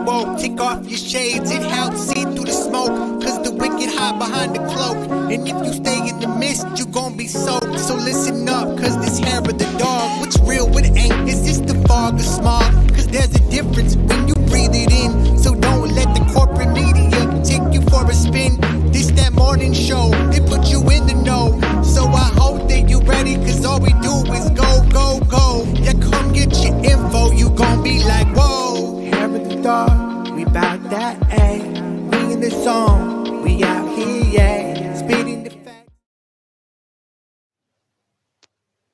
woke. Take off your shades, it helps see through the smoke. Cause the wicked hide behind the cloak. And if you stay in the mist, you gon' be soaked. So listen up, cause this hair of the dog. What's real, what ain't? Is this the fog or smog? Cause there's a difference when you breathe it in. So don't let the corporate media take you for a spin. This that morning show, they put you in the know. So I hope that you ready, cause all we do is go, go, go. Yeah, come get your info, you gon' be like, whoa. Hair of the dog, we bout that, ayy. We in the zone, we out here, yeah. Spitting the facts.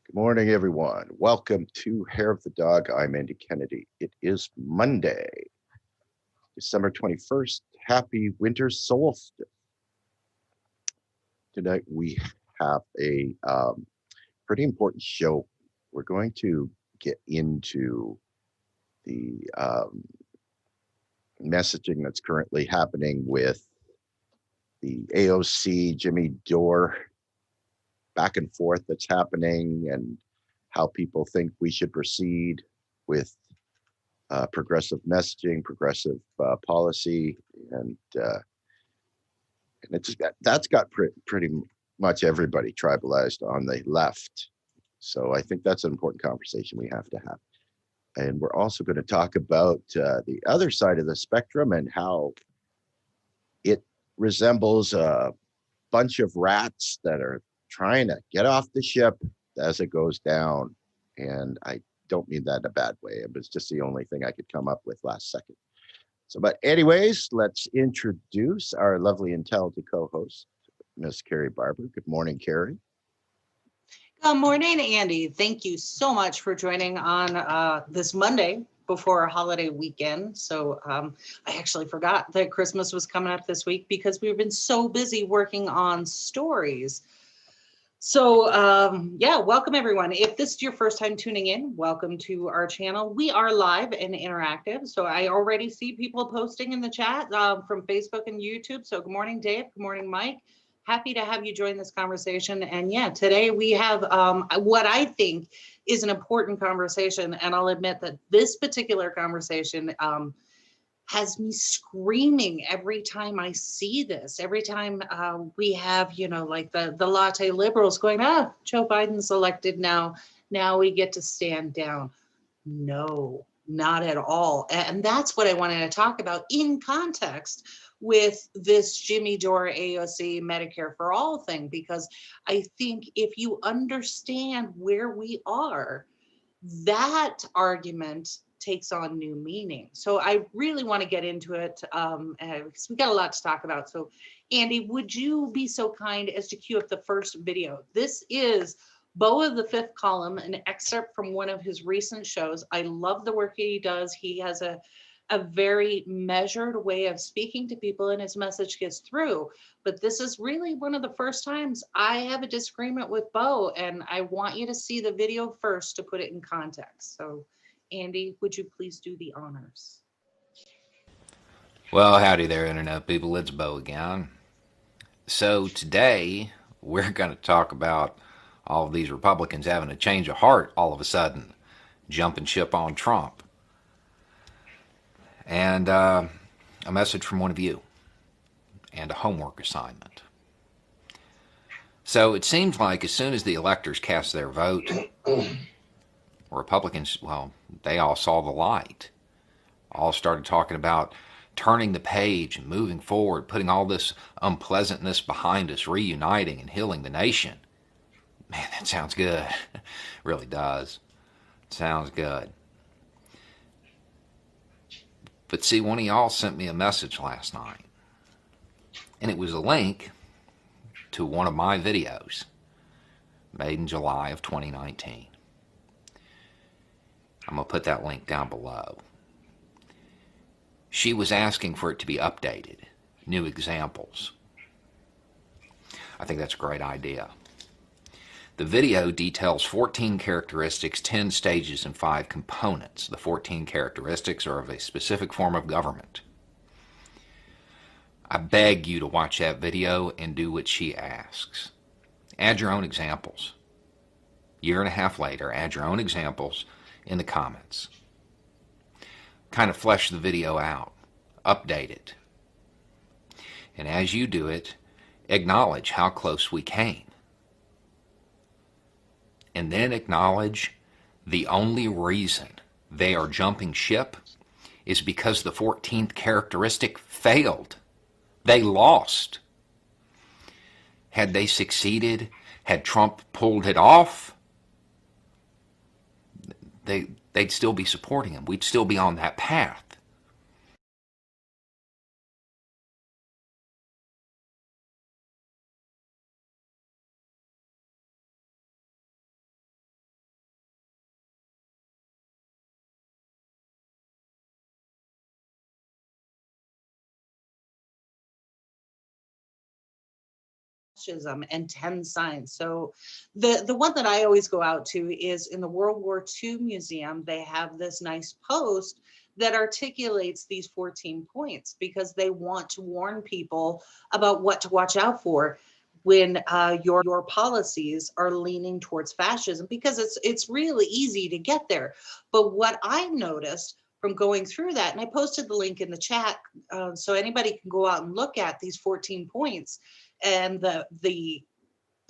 Good morning, everyone. Welcome to Hair of the Dog. I'm Andy Kennedy. It is Monday, December 21st. Happy winter solstice. Tonight we have a pretty important show. We're going to get into the messaging that's currently happening with the AOC, Jimmy Dore, back and forth that's happening, and how people think we should proceed with progressive messaging, progressive policy, and that's got pretty much everybody tribalized on the left. So I think that's an important conversation we have to have. And we're also going to talk about the other side of the spectrum and how it resembles a bunch of rats that are trying to get off the ship as it goes down. And I don't mean that in a bad way. It was just the only thing I could come up with last second. So, but anyways, let's introduce our lovely and talented co-host, Miss Kerri Barber. Good morning, Kerri. Good morning, Andy. Thank you so much for joining on this Monday before our holiday weekend. So I actually forgot that Christmas was coming up this week because we've been so busy working on stories. So yeah, welcome everyone. If this is your first time tuning in, welcome to our channel. We are live and interactive. So I already see people posting in the chat from Facebook and YouTube. So good morning, Dave. Good morning, Mike. Happy to have you join this conversation. And yeah, today we have what I think is an important conversation. And I'll admit that this particular conversation has me screaming every time I see this. Every time we have, you know, like the latte liberals going, Joe Biden's elected now. Now we get to stand down. No, not at all. And that's what I wanted to talk about in context with this Jimmy Dore AOC Medicare for All thing, because I think if you understand where we are, that argument takes on new meaning. So I really want to get into it because we got a lot to talk about. So Andy, would you be so kind as to cue up the first video? This is Beau of the Fifth Column, an excerpt from one of his recent shows. I love the work he does. He has a very measured way of speaking to people and his message gets through. But this is really one of the first times I have a disagreement with Beau, and I want you to see the video first to put it in context. So Andy, would you please do the honors? Well, howdy there, Internet people. It's Beau again. So today, we're going to talk about all of these Republicans having a change of heart all of a sudden, jumping ship on Trump. And a message from one of you, and a homework assignment. So it seems like as soon as the electors cast their vote, Republicans, well, they all saw the light. All started talking about turning the page and moving forward, putting all this unpleasantness behind us, reuniting and healing the nation. Man, that sounds good. It really does. It sounds good. But see, one of y'all sent me a message last night, and it was a link to one of my videos made in July of 2019. I'm going to put that link down below. She was asking for it to be updated, new examples. I think that's a great idea. The video details 14 characteristics, 10 stages, and 5 components. The 14 characteristics are of a specific form of government. I beg you to watch that video and do what she asks. Add your own examples. Year and a half later, add your own examples in the comments. Kind of flesh the video out. update it. And as you do it, acknowledge how close we came. And then acknowledge the only reason they are jumping ship is because the 14th characteristic failed. They lost. Had they succeeded, had Trump pulled it off, they'd still be supporting him. We'd still be on that path. Fascism and 10 signs. So the one that I always go out to is in the World War II Museum. They have this nice post that articulates these 14 points because they want to warn people about what to watch out for when your policies are leaning towards fascism, because it's really easy to get there. But what I noticed from going through that, and I posted the link in the chat so anybody can go out and look at these 14 points and the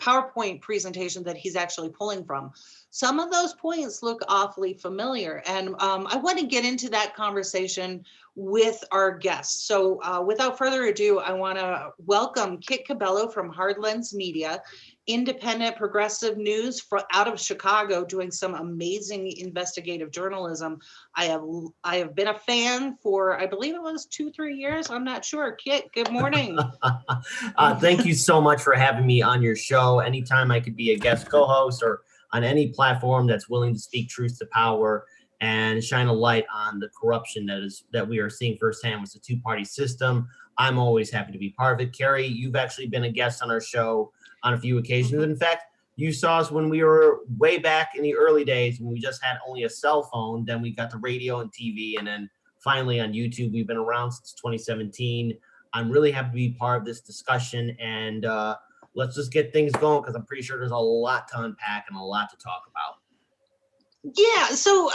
PowerPoint presentation that he's actually pulling from. Some of those points look awfully familiar, and I want to get into that conversation with our guests. So without further ado, I want to welcome Kit Cabello from HardLens Media, independent progressive news out of Chicago, doing some amazing investigative journalism. I have been a fan for, I believe it was 2-3 years. I'm not sure. Kit, good morning. Thank you so much for having me on your show. Anytime I could be a guest co-host or on any platform that's willing to speak truth to power and shine a light on the corruption that we are seeing firsthand with the two-party system, I'm always happy to be part of it. Kerri, you've actually been a guest on our show on a few occasions. In fact, you saw us when we were way back in the early days when we just had only a cell phone. Then we got the radio and TV, and then finally on YouTube. We've been around since 2017. I'm really happy to be part of this discussion, and let's just get things going because I'm pretty sure there's a lot to unpack and a lot to talk about. Yeah, so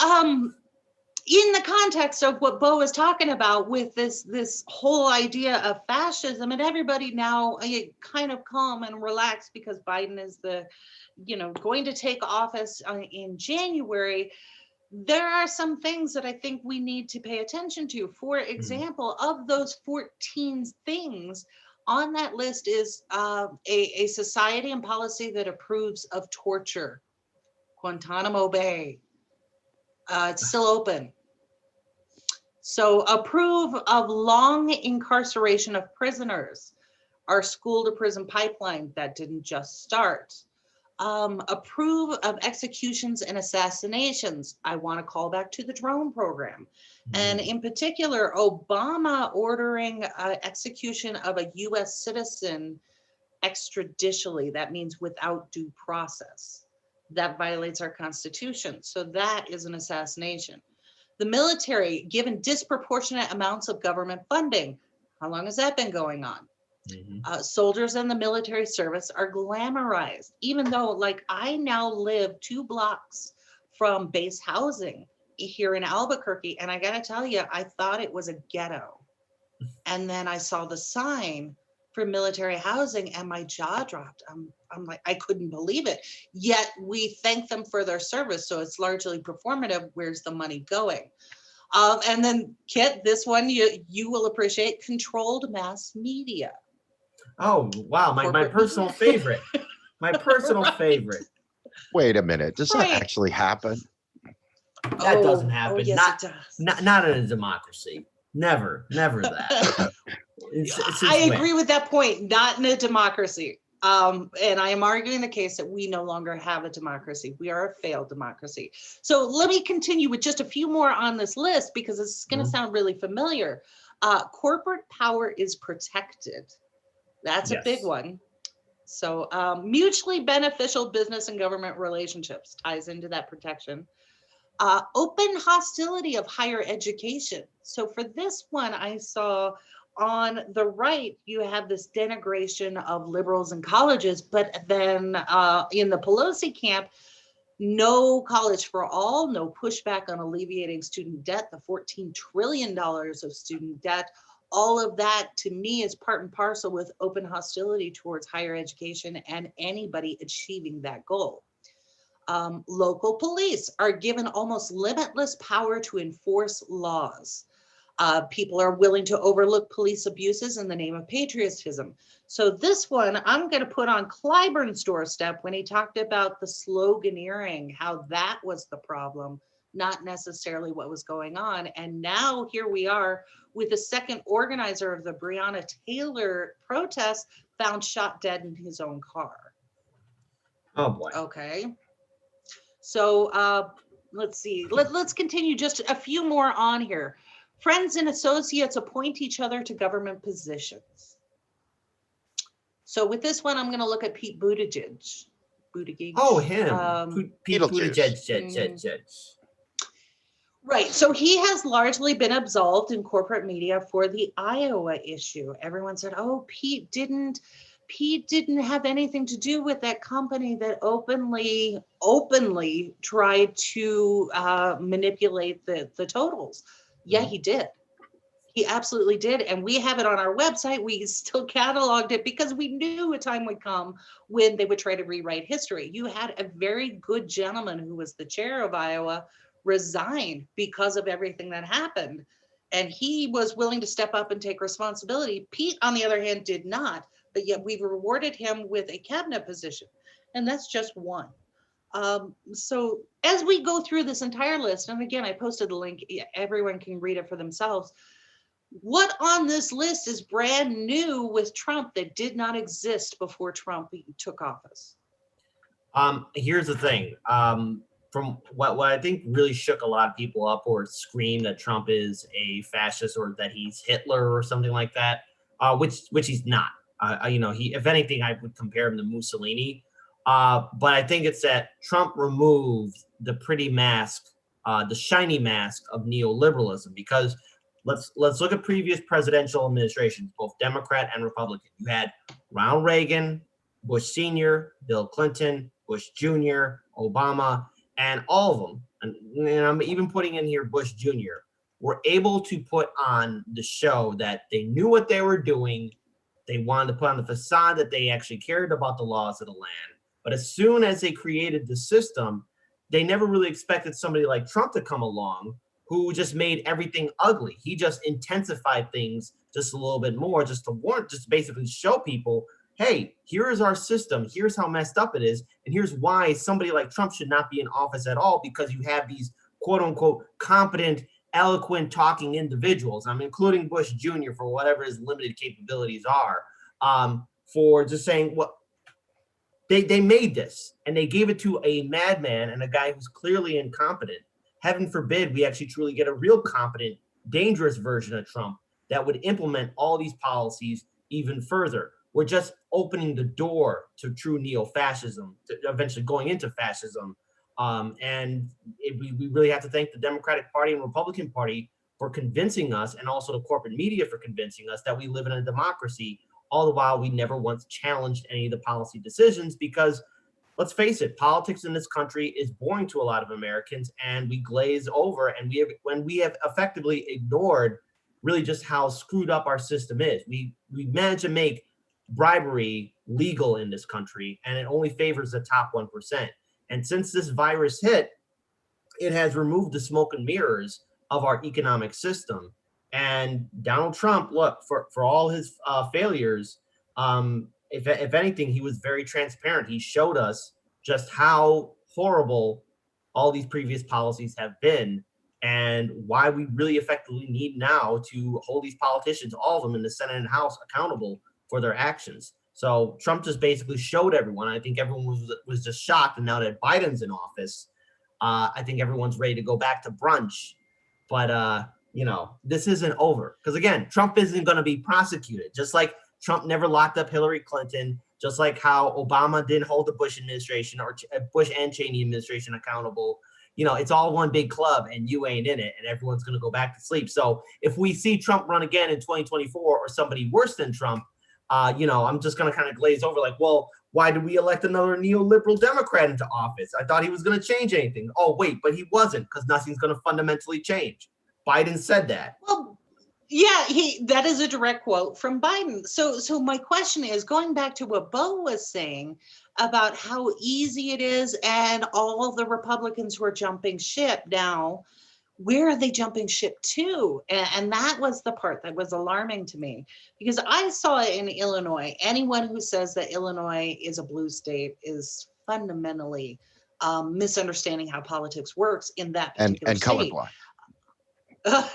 in the context of what Beau is talking about with this whole idea of fascism, and everybody now kind of calm and relaxed because Biden is going to take office in January. There are some things that I think we need to pay attention to. For example, of those 14 things on that list is a society and policy that approves of torture. Guantanamo Bay, it's still open. So approve of long incarceration of prisoners. Our school to prison pipeline, that didn't just start. Approve of executions and assassinations. I want to call back to the drone program. And in particular, Obama ordering execution of a US citizen extrajudicially. That means without due process. That violates our Constitution. So that is an assassination. The military given disproportionate amounts of government funding. How long has that been going on? Soldiers in the military service are glamorized, even though, like, I now live 2 blocks from base housing here in Albuquerque, and I gotta tell you, I thought it was a ghetto. And then I saw the sign for military housing and my jaw dropped. I'm like, I couldn't believe it. Yet we thank them for their service, so it's largely performative. Where's the money going? And then, Kit, this one you will appreciate: controlled mass media. Oh, wow. My personal favorite. My personal favorite. Wait a minute. Does that actually happen? That doesn't happen. Yes, it does. Not in a democracy. Never that. I agree with that point. Not in a democracy. And I am arguing the case that we no longer have a democracy. We are a failed democracy. So let me continue with just a few more on this list because it's going to sound really familiar. Corporate power is protected. That's a big one. So mutually beneficial business and government relationships ties into that protection. Open hostility of higher education. So for this one, I saw on the right, you have this denigration of liberals and colleges, but then in the Pelosi camp, No college for all, no pushback on alleviating student debt, the $14 trillion of student debt. All of that to me is part and parcel with open hostility towards higher education and anybody achieving that goal. Local police are given almost limitless power to enforce laws. People are willing to overlook police abuses in the name of patriotism. So this one, I'm going to put on Clyburn's doorstep when he talked about the sloganeering, how that was the problem, not necessarily what was going on. And now here we are with the second organizer of the Breonna Taylor protest found shot dead in his own car. Oh boy. Okay. So let's see. Let's continue just a few more on here. Friends and associates appoint each other to government positions. So with this one, I'm going to look at Pete Buttigieg. Oh, him. Pete Buttigieg. Right. So he has largely been absolved in corporate media for the Iowa issue. Everyone said, oh, Pete didn't have anything to do with that company that openly tried to manipulate the totals. Yeah, he did. He absolutely did. And we have it on our website. We still cataloged it because we knew a time would come when they would try to rewrite history. You had a very good gentleman who was the chair of Iowa resign because of everything that happened. And he was willing to step up and take responsibility. Pete, on the other hand, did not. But yet we've rewarded him with a cabinet position. And that's just one. So as we go through this entire list, and again, I posted the link, everyone can read it for themselves. What on this list is brand new with Trump that did not exist before Trump took office? Here's the thing. From what I think really shook a lot of people up or screamed that Trump is a fascist or that he's Hitler or something like that, which he's not. He, if anything, I would compare him to Mussolini. But I think it's that Trump removed the pretty mask, the shiny mask of neoliberalism, because let's look at previous presidential administrations, both Democrat and Republican. You had Ronald Reagan, Bush Sr., Bill Clinton, Bush Jr., Obama, and all of them, and I'm even putting in here Bush Jr., were able to put on the show that they knew what they were doing. They wanted to put on the facade that they actually cared about the laws of the land. But as soon as they created the system, they never really expected somebody like Trump to come along who just made everything ugly. He just intensified things just a little bit more, just to basically show people, hey, here is our system. Here's how messed up it is. And here's why somebody like Trump should not be in office at all, because you have these quote unquote competent, eloquent talking individuals. I'm including Bush Jr. for whatever his limited capabilities are, for just saying, well, they made this and they gave it to a madman and a guy who's clearly incompetent. Heaven forbid we actually truly get a real competent, dangerous version of Trump that would implement all these policies even further. We're just opening the door to true neo-fascism, to eventually going into fascism. We really have to thank the Democratic Party and Republican Party for convincing us, and also the corporate media for convincing us that we live in a democracy, all the while we never once challenged any of the policy decisions, because let's face it, politics in this country is boring to a lot of Americans, and we glaze over, and we have effectively ignored really just how screwed up our system is. We managed to make bribery legal in this country, and it only favors the top 1%. And since this virus hit, it has removed the smoke and mirrors of our economic system. And Donald Trump, look, for all his failures, if anything, he was very transparent. He showed us just how horrible all these previous policies have been, and why we really effectively need now to hold these politicians, all of them in the Senate and House, accountable for their actions. So Trump just basically showed everyone. I think everyone was just shocked. And now that Biden's in office, I think everyone's ready to go back to brunch. But this isn't over, because again, Trump isn't going to be prosecuted. Just like Trump never locked up Hillary Clinton, just like how Obama didn't hold the Bush administration or Bush and Cheney administration accountable. It's all one big club, and you ain't in it, and everyone's going to go back to sleep. So if we see Trump run again in 2024, or somebody worse than Trump, I'm just going to kind of glaze over like, well, Why did we elect another neoliberal Democrat into office? I thought he was going to change anything. Oh, wait, but he wasn't, because nothing's going to fundamentally change. Biden said that. Well, yeah, that is a direct quote from Biden. So my question is, going back to what Beau was saying about how easy it is, and all the Republicans who are jumping ship now, where are they jumping ship to? And that was the part that was alarming to me, because I saw it in Illinois. Anyone who says that Illinois is a blue state is fundamentally misunderstanding how politics works in that particular and state. colorblind.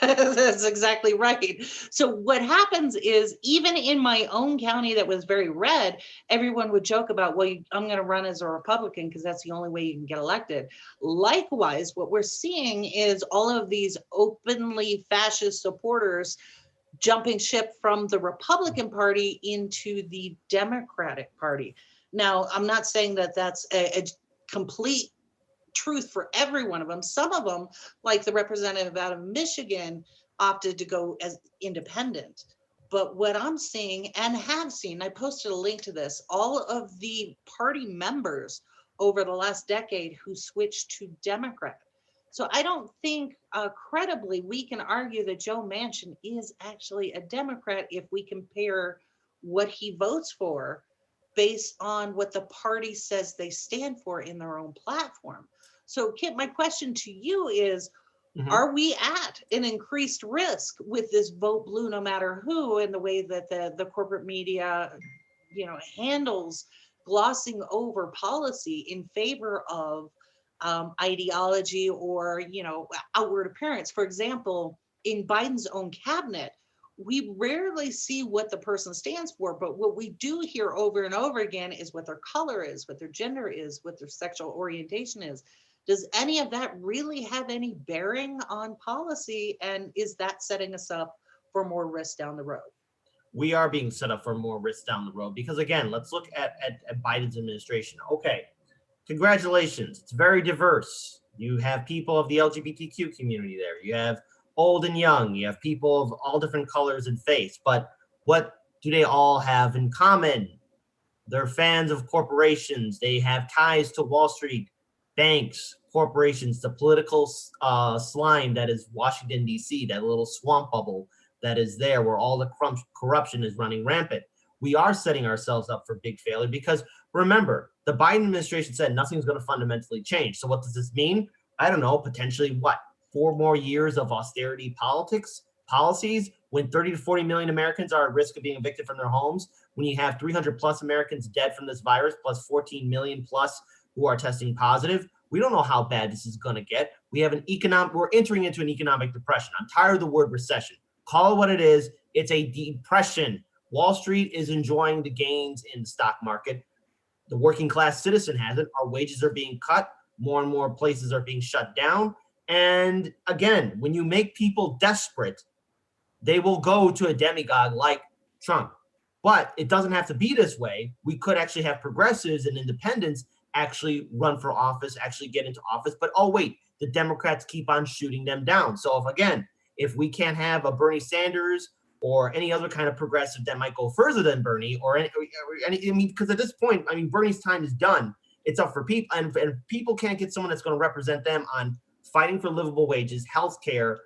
That's exactly right. So what happens is, even in my own county that was very red, everyone would joke about, well, I'm going to run as a Republican because that's the only way you can get elected. Likewise, what we're seeing is all of these openly fascist supporters jumping ship from the Republican Party into the Democratic Party. Now, I'm not saying that that's a complete truth for every one of them. Some of them, like the representative out of Michigan, opted to go as independent. But what I'm seeing and have seen, I posted a link to this, all of the party members over the last decade who switched to Democrat. So I don't think credibly we can argue that Joe Manchin is actually a Democrat if we compare what he votes for based on what the party says they stand for in their own platform. So, Kit, my question to you is, are we at an increased risk with this vote blue no matter who, and the way that the corporate media, handles glossing over policy in favor of ideology or, outward appearance? For example, in Biden's own cabinet, we rarely see what the person stands for, but what we do hear over and over again is what their color is, what their gender is, what their sexual orientation is. Does any of that really have any bearing on policy? And is that setting us up for more risk down the road? We are being set up for more risk down the road, because again, let's look at Biden's administration. Okay, congratulations. It's very diverse. You have people of the LGBTQ community there. You have old and young. You have people of all different colors and faiths. But what do they all have in common? They're fans of corporations. They have ties to Wall Street, banks, corporations, the political slime that is Washington, D.C., that little swamp bubble that is there where all the corruption is running rampant. We are setting ourselves up for big failure, because remember, the Biden administration said nothing's going to fundamentally change. So what does this mean? I don't know, potentially 4 more years of austerity policies, when 30 to 40 million Americans are at risk of being evicted from their homes, when you have 300 plus Americans dead from this virus, plus 14 million plus who are testing positive. We don't know how bad this is going to get. We're entering into an economic depression. I'm tired of the word recession. Call it what it is. It's a depression. Wall Street is enjoying the gains in the stock market. The working class citizen hasn't. Our wages are being cut. More and more places are being shut down. And again, when you make people desperate, they will go to a demagogue like Trump. But it doesn't have to be this way. We could actually have progressives and independents actually run for office, actually get into office. But oh, wait, the Democrats keep on shooting them down. So if we can't have a Bernie Sanders or any other kind of progressive that might go further than Bernie or any, because at this point, Bernie's time is done. It's up for people, and people can't get someone that's going to represent them on fighting for livable wages, healthcare,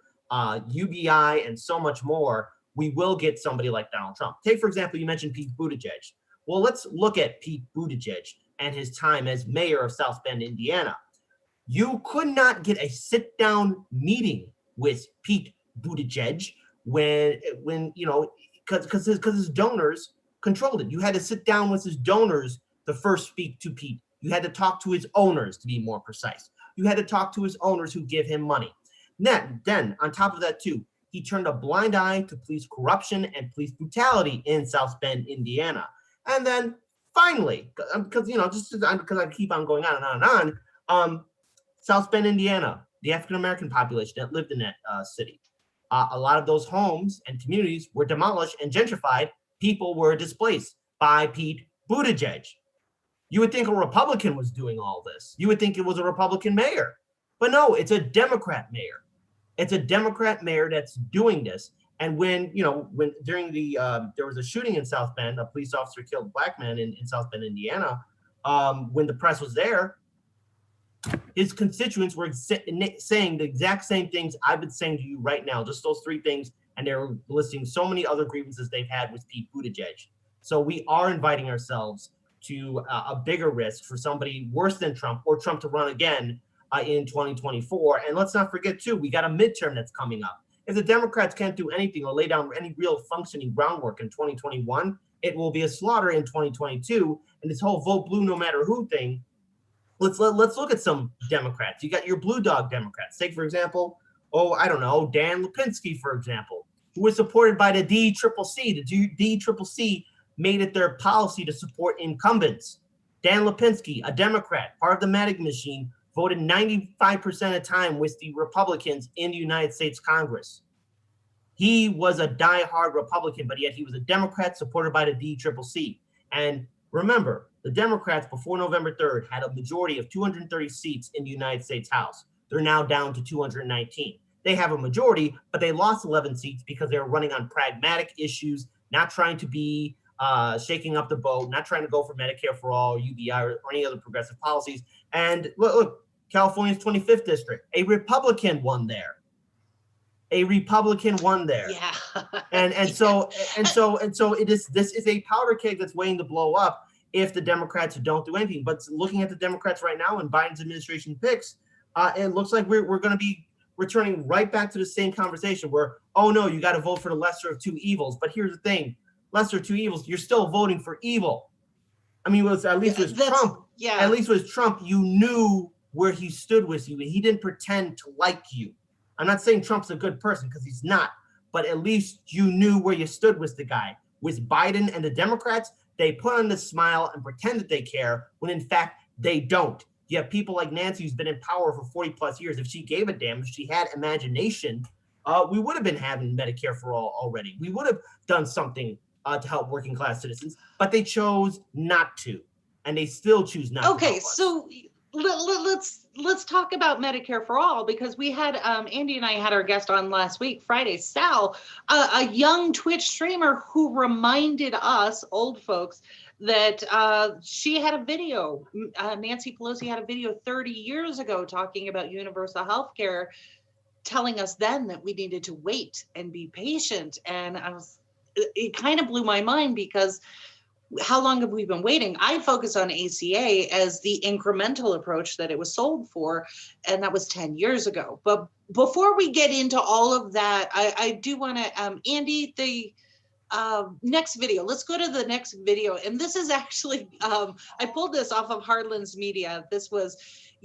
UBI, and so much more. We will get somebody like Donald Trump. Take, for example, you mentioned Pete Buttigieg. Well, let's look at Pete Buttigieg and his time as mayor of South Bend, Indiana. You could not get a sit-down meeting with Pete Buttigieg when because his donors controlled it. You had to sit down with his donors to first speak to Pete. You had to talk to his owners, to be more precise. You had to talk to his owners who give him money. Then on top of that too, he turned a blind eye to police corruption and police brutality in South Bend, Indiana. And then finally, because I keep on going on and on and on, South Bend, Indiana, the African-American population that lived in that city. A lot of those homes and communities were demolished and gentrified. People were displaced by Pete Buttigieg. You would think a Republican was doing all this. You would think it was a Republican mayor. But no, it's a Democrat mayor. It's a Democrat mayor that's doing this. And when during the there was a shooting in South Bend, a police officer killed a black man in South Bend, Indiana. When the press was there, his constituents were saying the exact same things I've been saying to you right now, just those three things. And they're listing so many other grievances they've had with Pete Buttigieg. So we are inviting ourselves to a bigger risk for somebody worse than Trump, or Trump to run again in 2024. And let's not forget, too, we got a midterm that's coming up. If the Democrats can't do anything or lay down any real functioning groundwork in 2021, it will be a slaughter in 2022. And this whole vote blue no matter who thing, let's look at some Democrats. You got your blue dog Democrats. Take, for example, Dan Lipinski, for example, who was supported by the DCCC. The DCCC made it their policy to support incumbents. Dan Lipinski, a Democrat, part of the Matic machine, voted 95% of the time with the Republicans in the United States Congress. He was a diehard Republican, but yet he was a Democrat supported by the DCCC. And remember, the Democrats before November 3rd had a majority of 230 seats in the United States House. They're now down to 219. They have a majority, but they lost 11 seats because they were running on pragmatic issues, not trying to be shaking up the boat, not trying to go for Medicare for all, UBI, or any other progressive policies. And look, California's 25th district, a Republican won there. Yeah. And so this is a powder keg that's waiting to blow up if the Democrats don't do anything. But looking at the Democrats right now and Biden's administration picks, it looks like we're going to be returning right back to the same conversation where, oh no, you got to vote for the lesser of two evils. But here's the thing, lesser of two evils, you're still voting for evil. I mean, at least with Trump, you knew where he stood with you. He didn't pretend to like you. I'm not saying Trump's a good person, because he's not, but at least you knew where you stood with the guy. With Biden and the Democrats, they put on this smile and pretend that they care when in fact they don't. You have people like Nancy, who's been in power for 40 plus years. If she gave a damn, if she had imagination, we would have been having Medicare for all already. We would have done something to help working class citizens, but they chose not to, and they still choose not to. Okay, so let's talk about Medicare for all, because we had Andy and I had our guest on last week, Friday, Sal, a young Twitch streamer who reminded us old folks that she had a video. Nancy Pelosi had a video 30 years ago talking about universal health care, telling us then that we needed to wait and be patient. And it kind of blew my mind, because how long have we been waiting? I focus on ACA as the incremental approach that it was sold for, and that was 10 years ago. But before we get into all of that, I do want to, Andy, the next video, let's go to the next video. And this is actually, I pulled this off of HardLens Media. This was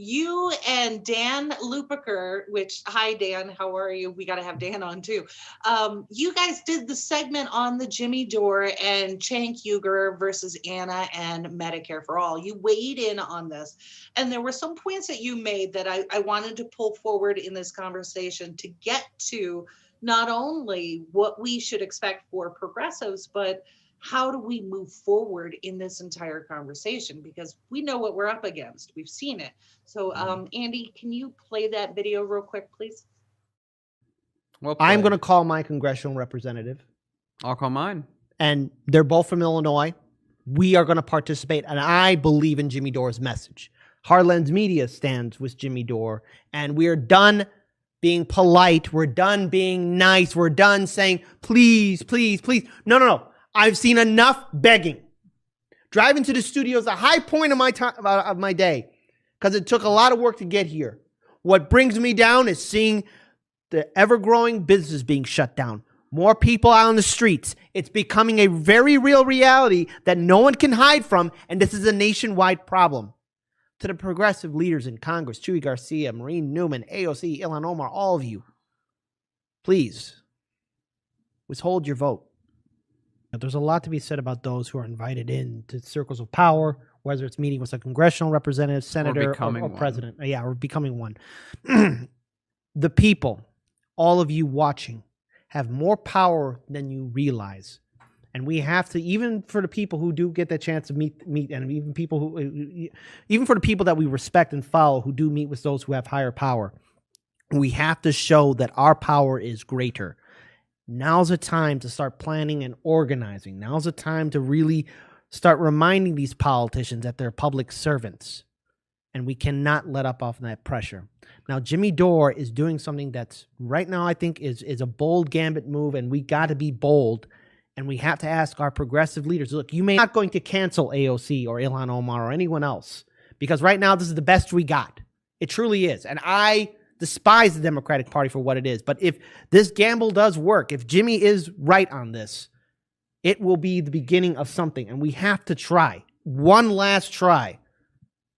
you and Dan Lupiker, which, hi, Dan, how are you? We got to have Dan on too. You guys did the segment on the Jimmy Dore and Cenk Uygur versus Anna and Medicare for All. You weighed in on this, and there were some points that you made that I wanted to pull forward in this conversation to get to not only what we should expect for progressives, but how do we move forward in this entire conversation? Because we know what we're up against. We've seen it. So, Andy, can you play that video real quick, please? Well, I'm going to call my congressional representative. I'll call mine. And they're both from Illinois. We are going to participate, and I believe in Jimmy Dore's message. HardLens Media stands with Jimmy Dore, and we are done being polite. We're done being nice. We're done saying, please, please, please. No. I've seen enough begging. Driving to the studio is a high point of my time, of my day, because it took a lot of work to get here. What brings me down is seeing the ever-growing business being shut down. More people out on the streets. It's becoming a very real reality that no one can hide from, and this is a nationwide problem. To the progressive leaders in Congress, Chuy Garcia, Maureen Newman, AOC, Ilhan Omar, all of you, please withhold your vote. There's a lot to be said about those who are invited in to circles of power, whether it's meeting with a congressional representative, senator, or president. Yeah, or becoming one. The people, all of you watching, have more power than you realize. And we have to, even for the people who do get that chance to meet, and even for the people that we respect and follow who do meet with those who have higher power, we have to show that our power is greater. Now's the time to start planning and organizing. Now's the time to really start reminding these politicians that they're public servants. And we cannot let up off that pressure. Now, Jimmy Dore is doing something that's right now I think is a bold gambit move, and we got to be bold. And we have to ask our progressive leaders, look, you may not going to cancel AOC or Ilhan Omar or anyone else, because right now this is the best we got. It truly is. And I despise the Democratic Party for what it is. But if this gamble does work, if Jimmy is right on this, it will be the beginning of something. And we have to try. One last try.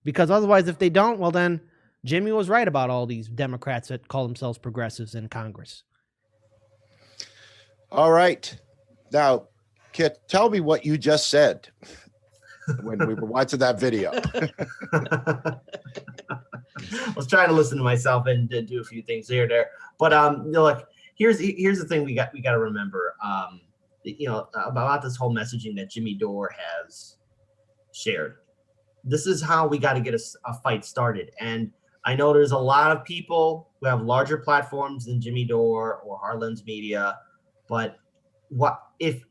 Because otherwise, if they don't, well then, Jimmy was right about all these Democrats that call themselves progressives in Congress. All right. Now, Kit, tell me what you just said when we were watching that video. I was trying to listen to myself and do a few things here and there. But look, here's the thing we got to remember. About this whole messaging that Jimmy Dore has shared. This is how we got to get a fight started. And I know there's a lot of people who have larger platforms than Jimmy Dore or HardLens Media, but what if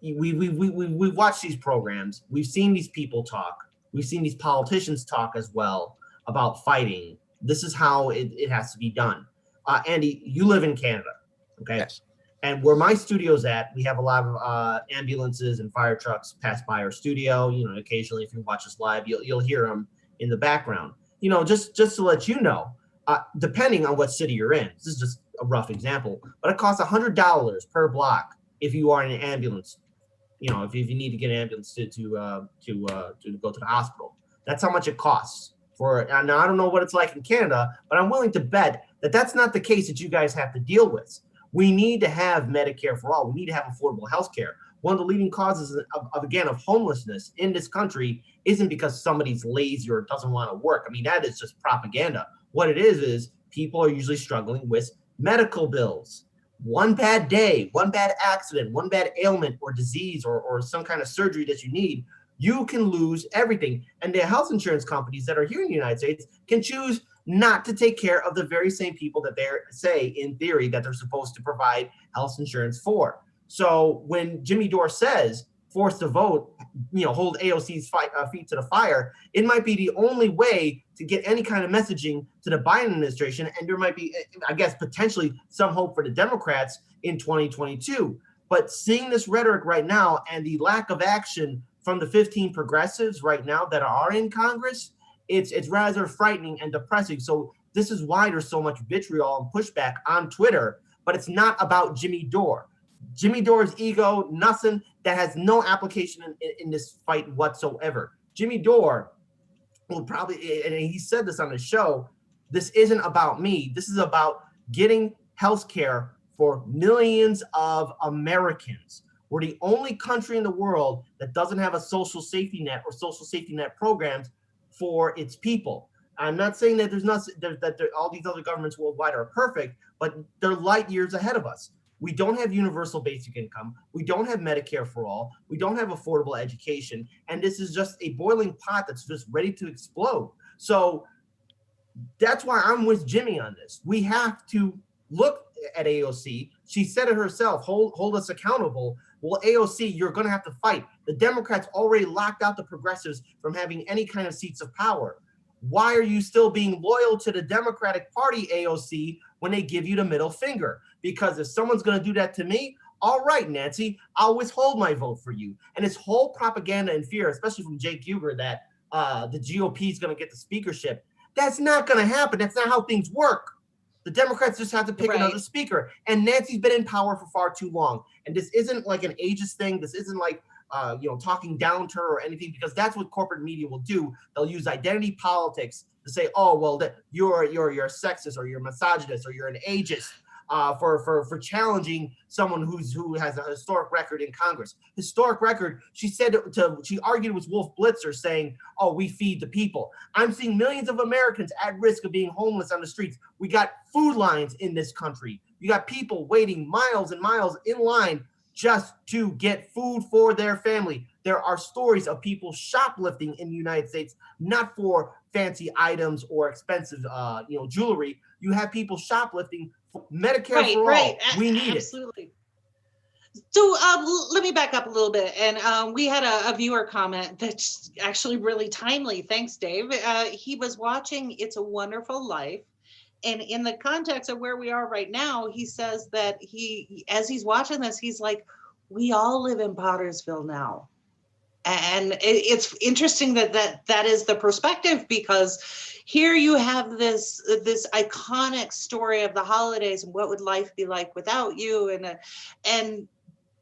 we watch these programs, we've seen these people talk, we've seen these politicians talk as well about fighting. This is how it has to be done. Andy, you live in Canada, okay? Yes. And where my studio's at, we have a lot of ambulances and fire trucks pass by our studio. You know, occasionally if you watch us live, you'll hear them in the background. You know, just to let you know, depending on what city you're in, this is just a rough example, but it costs $100 per block if you are in an ambulance. You know, if you need to get an ambulance to go to the hospital, that's how much it costs. Now I don't know what it's like in Canada, but I'm willing to bet that that's not the case that you guys have to deal with. We need to have Medicare for all. We need to have affordable health care. One of the leading causes of homelessness in this country isn't because somebody's lazy or doesn't want to work. I mean, that is just propaganda. What it is people are usually struggling with medical bills. One bad day, one bad accident, one bad ailment or disease or some kind of surgery that you need, you can lose everything. And the health insurance companies that are here in the United States can choose not to take care of the very same people that they say in theory that they're supposed to provide health insurance for. So when Jimmy Dore says forced to vote, hold AOC's feet to the fire, it might be the only way to get any kind of messaging to the Biden administration. And there might be, I guess, potentially some hope for the Democrats in 2022. But seeing this rhetoric right now and the lack of action from the 15 progressives right now that are in Congress, it's rather frightening and depressing. So this is why there's so much vitriol and pushback on Twitter, but it's not about Jimmy Dore. Jimmy Dore's ego, nothing, that has no application in this fight whatsoever. Jimmy Dore will probably, and he said this on the show, this isn't about me. This is about getting health care for millions of Americans. We're the only country in the world that doesn't have a social safety net or social safety net programs for its people. I'm not saying that all these other governments worldwide are perfect, but they're light years ahead of us. We don't have universal basic income. We don't have Medicare for all. We don't have affordable education. And this is just a boiling pot that's just ready to explode. So that's why I'm with Jimmy on this. We have to look at AOC. She said it herself, hold us accountable. Well, AOC, you're going to have to fight. The Democrats already locked out the progressives from having any kind of seats of power. Why are you still being loyal to the Democratic Party, AOC, when they give you the middle finger? Because if someone's going to do that to me, all right, Nancy, I'll withhold my vote for you. And this whole propaganda and fear, especially from Jake Huger, that the GOP is going to get the speakership, that's not going to happen. That's not how things work. The Democrats just have to pick another speaker. And Nancy's been in power for far too long. And this isn't like an ageist thing. This isn't like talking down to her or anything, because that's what corporate media will do. They'll use identity politics to say, oh, well, you're a sexist or you're a misogynist or you're an ageist for challenging someone who has a historic record in Congress. Historic record. She argued with Wolf Blitzer saying, oh, we feed the people. I'm seeing millions of Americans at risk of being homeless on the streets. We got food lines in this country. You got people waiting miles and miles in line just to get food for their family. There are stories of people shoplifting in the United States, not for fancy items or expensive, jewelry. You have people shoplifting Medicare for all. We need it. Absolutely. So let me back up a little bit. And we had a viewer comment that's actually really timely. Thanks, Dave. He was watching It's a Wonderful Life. And in the context of where we are right now, he says that as he's watching this, he's like, we all live in Pottersville now. And it's interesting that is the perspective, because here you have this iconic story of the holidays and what would life be like without you, and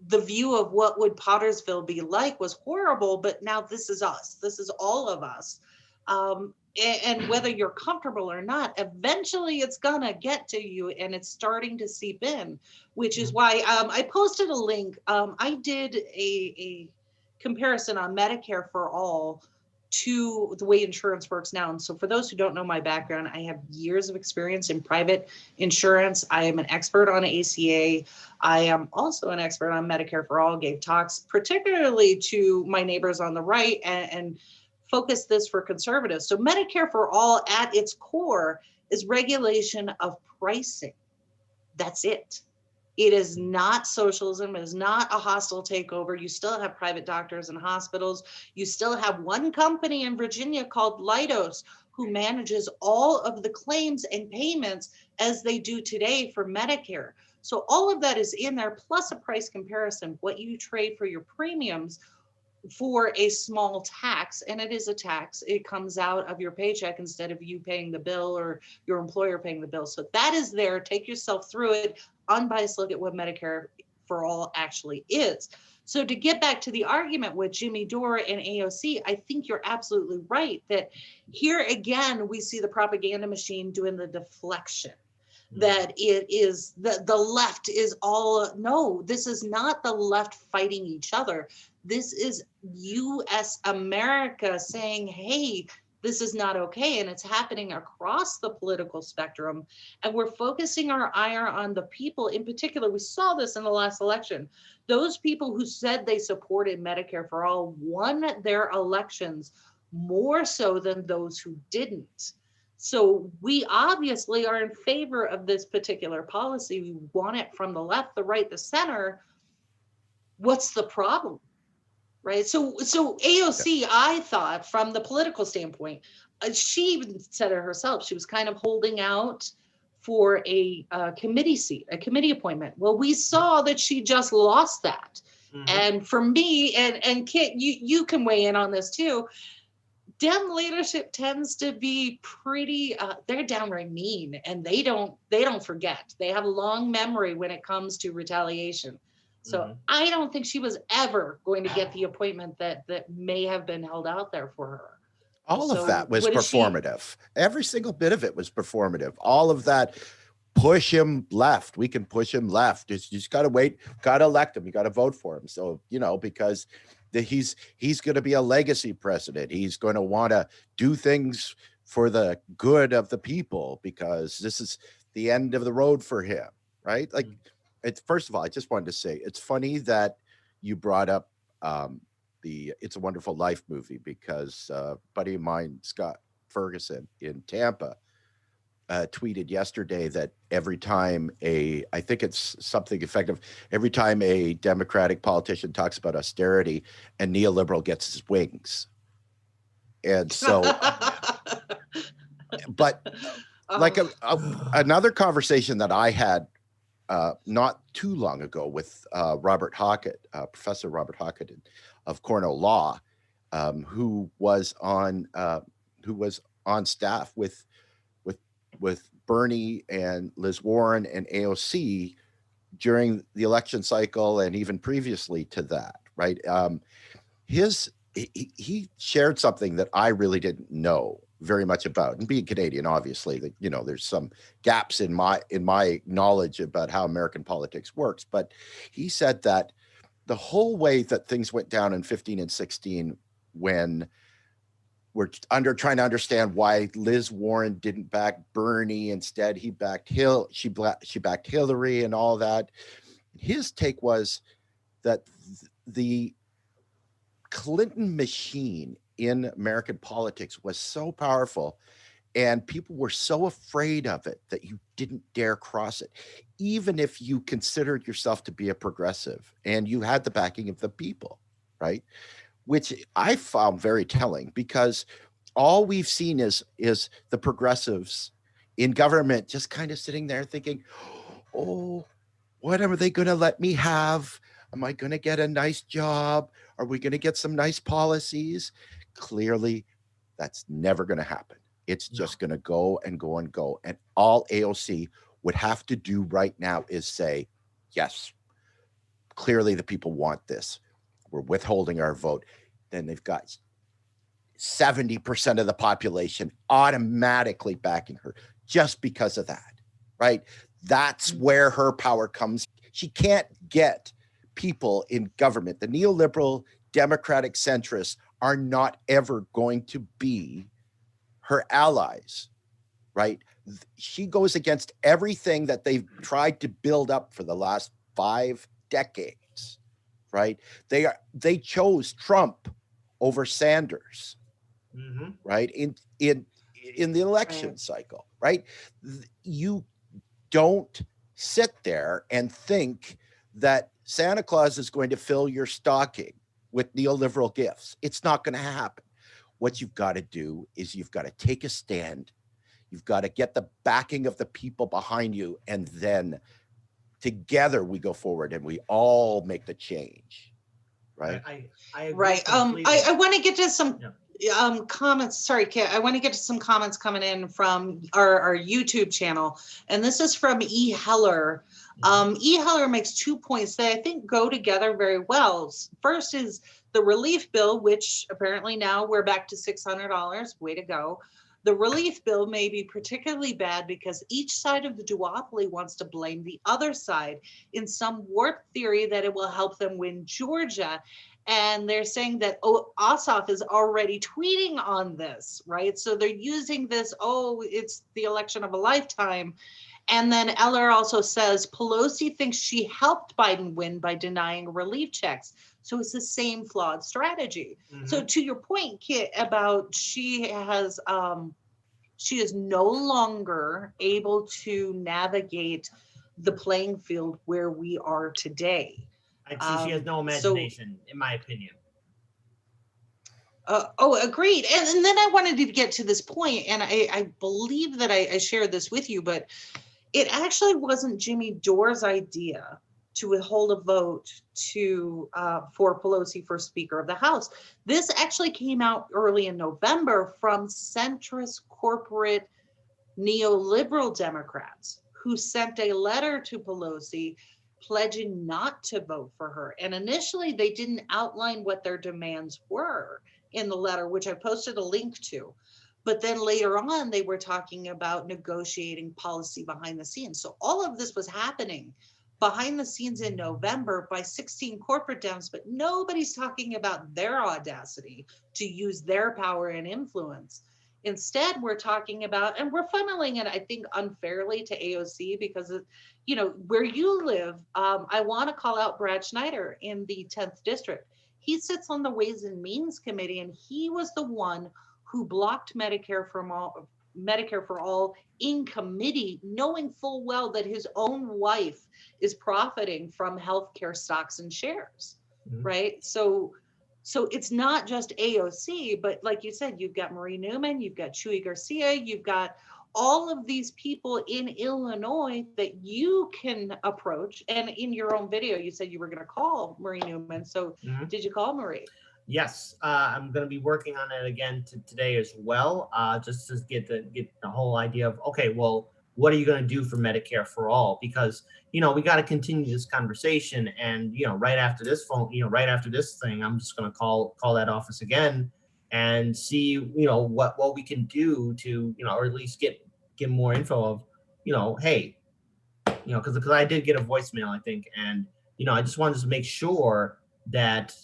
the view of what would Pottersville be like was horrible, but now this is us. This is all of us. And whether you're comfortable or not, eventually it's gonna get to you, and it's starting to seep in, which is why I posted a link. I did a comparison on Medicare for All to the way insurance works now. And so for those who don't know my background, I have years of experience in private insurance. I am an expert on ACA. I am also an expert on Medicare for All, gave talks particularly to my neighbors on the right and focus this for conservatives. So Medicare for All at its core is regulation of pricing. That's it. It is not socialism. It is not a hostile takeover. You still have private doctors and hospitals. You still have one company in Virginia called Leidos who manages all of the claims and payments as they do today for Medicare. So all of that is in there, plus a price comparison, what you trade for your premiums for a small tax. And it is a tax. It comes out of your paycheck instead of you paying the bill or your employer paying the bill. So that is there. Take yourself through it. Unbiased look at what Medicare for All actually is. So to get back to the argument with Jimmy Dore and AOC, I think you're absolutely right that here again, we see the propaganda machine doing the deflection. That it is the left is all, no, this is not the left fighting each other. This is US America saying, hey, this is not okay. And it's happening across the political spectrum. And we're focusing our ire on the people in particular. We saw this in the last election. Those people who said they supported Medicare for All won their elections more so than those who didn't. So we obviously are in favor of this particular policy. We want it from the left, the right, the center. What's the problem? Right. So AOC, I thought from the political standpoint, she even said it herself, she was kind of holding out for a committee seat, a committee appointment. Well, we saw that she just lost that. And for me, and Kit, you can weigh in on this too. Dem leadership tends to be pretty, they're downright mean, and they don't forget. They have a long memory when it comes to retaliation. So I don't think she was ever going to get the appointment that may have been held out there for her. All of that was performative. Every single bit of it was performative. All of that, push him left. We can push him left. You just got to wait, got to elect him. You got to vote for him. So, because he's going to be a legacy president. He's going to want to do things for the good of the people because this is the end of the road for him, right? Like, first of all, I just wanted to say it's funny that you brought up the It's a Wonderful Life movie because a buddy of mine, Scott Ferguson in Tampa, tweeted yesterday that every time I think it's something effective, every time a Democratic politician talks about austerity, a neoliberal gets his wings. And so, but like another conversation that I had not too long ago with Robert Hockett, Professor Robert Hockett of Cornell Law, who was on staff with Bernie and Liz Warren and AOC during the election cycle and even previously to that, right? He shared something that I really didn't know very much about, and being Canadian, obviously, that there's some gaps in my knowledge about how American politics works. But he said that the whole way that things went down in 15 and 16, when we're trying to understand why Liz Warren didn't back Bernie, instead he backed she backed Hillary and all that. His take was that the Clinton machine in American politics was so powerful, And people were so afraid of it that you didn't dare cross it, even if you considered yourself to be a progressive and you had the backing of the people, right? Which I found very telling, because all we've seen is the progressives in government just kind of sitting there thinking, oh, what are they going to let me have? Am I going to get a nice job? Are we going to get some nice policies? Clearly, that's never going to happen. It's just going to go and go and go. And all AOC would have to do right now is say, yes, clearly the people want this. We're withholding our vote. Then they've got 70% of the population automatically backing her just because of that, right? That's where her power comes. She can't get people in government. The neoliberal democratic centrists are not ever going to be her allies, right? She goes against everything that they've tried to build up for the last 5 decades, right? They chose Trump over Sanders, right? In the election cycle, right? You don't sit there and think that Santa Claus is going to fill your stocking with neoliberal gifts. It's not going to happen. What you've got to do is you've got to take a stand. You've got to get the backing of the people behind you. And then together we go forward and we all make the change. Right. I agree right. completely. I want to get to some comments. Sorry, Kit. I want to get to some comments coming in from our YouTube channel. And this is from E. Heller. E. Heller makes 2 points that I think go together very well. First is the relief bill, which apparently now we're back to $600. Way to go. The relief bill may be particularly bad because each side of the duopoly wants to blame the other side in some warped theory that it will help them win Georgia. And they're saying that Ossoff is already tweeting on this, right? So they're using this, it's the election of a lifetime. And then Eller also says Pelosi thinks she helped Biden win by denying relief checks. So it's the same flawed strategy. So to your point, Kit, about she is no longer able to navigate the playing field where we are today. She has no imagination, in my opinion. Agreed. And then I wanted to get to this point, and I believe that I shared this with you, but it actually wasn't Jimmy Dore's idea to withhold a vote for Pelosi for Speaker of the House. This actually came out early in November from centrist corporate neoliberal Democrats who sent a letter to Pelosi pledging not to vote for her. And initially they didn't outline what their demands were in the letter, which I posted a link to. But then later on, they were talking about negotiating policy behind the scenes. So all of this was happening behind the scenes in November by 16 corporate Dems, but nobody's talking about their audacity to use their power and influence. Instead, we're talking about, and we're funneling it, I think, unfairly to AOC because, where you live, I want to call out Brad Schneider in the 10th district. He sits on the Ways and Means Committee, and he was the one who blocked Medicare for all in committee, knowing full well that his own wife is profiting from healthcare stocks and shares, right? So it's not just AOC, but like you said, you've got Marie Newman, you've got Chuy Garcia, you've got all of these people in Illinois that you can approach. And in your own video, you said you were going to call Marie Newman. So did you call Marie? Yes, I'm going to be working on it again today as well, just to get the whole idea of, okay, well, what are you going to do for Medicare for all? Because, we got to continue this conversation. And, right after this thing, I'm just going to call that office again and see, what we can do to, or at least get more info of, hey, because I did get a voicemail, I think. And, I just wanted to make sure that,